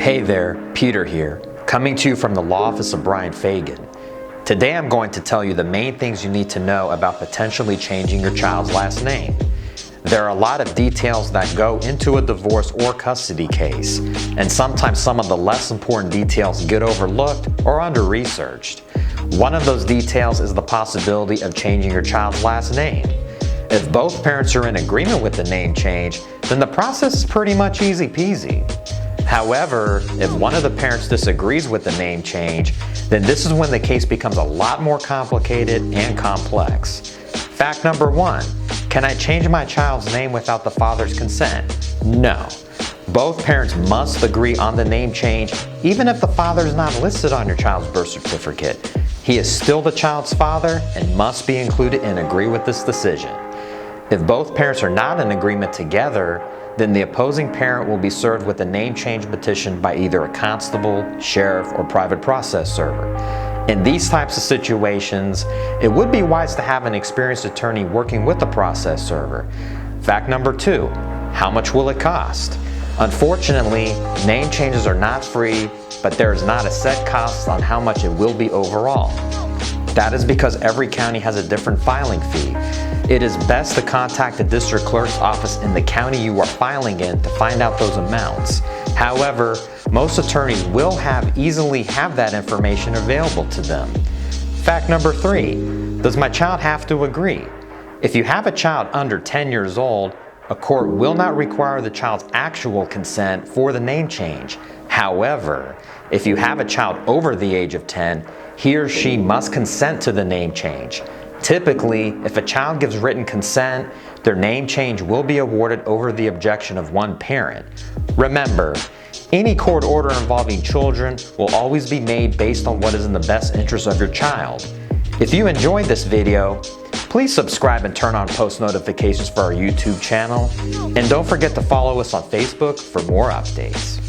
Hey there, Peter here, coming to you from the law office of Bryan Fagan. Today I'm going to tell you the main things you need to know about potentially changing your child's last name. There are a lot of details that go into a divorce or custody case, and sometimes some of the less important details get overlooked or under-researched. One of those details is the possibility of changing your child's last name. If both parents are in agreement with the name change, then the process is pretty much easy peasy. However, if one of the parents disagrees with the name change, then this is when the case becomes a lot more complicated and complex. Fact number 1, can I change my child's name without the father's consent? No. Both parents must agree on the name change, even if the father is not listed on your child's birth certificate. He is still the child's father and must be included and agree with this decision. If both parents are not in agreement together, then the opposing parent will be served with a name change petition by either a constable, sheriff, or private process server. In these types of situations, it would be wise to have an experienced attorney working with the process server. Fact number 2, how much will it cost? Unfortunately, name changes are not free, but there is not a set cost on how much it will be overall. That is because every county has a different filing fee. It is best to contact the district clerk's office in the county you are filing in to find out those amounts. However, most attorneys will easily have that information available to them. Fact number 3, does my child have to agree? If you have a child under 10 years old, a court will not require the child's actual consent for the name change. However, if you have a child over the age of 10, he or she must consent to the name change. Typically, if a child gives written consent, their name change will be awarded over the objection of one parent. Remember, any court order involving children will always be made based on what is in the best interest of your child. If you enjoyed this video, please subscribe and turn on post notifications for our YouTube channel. And don't forget to follow us on Facebook for more updates.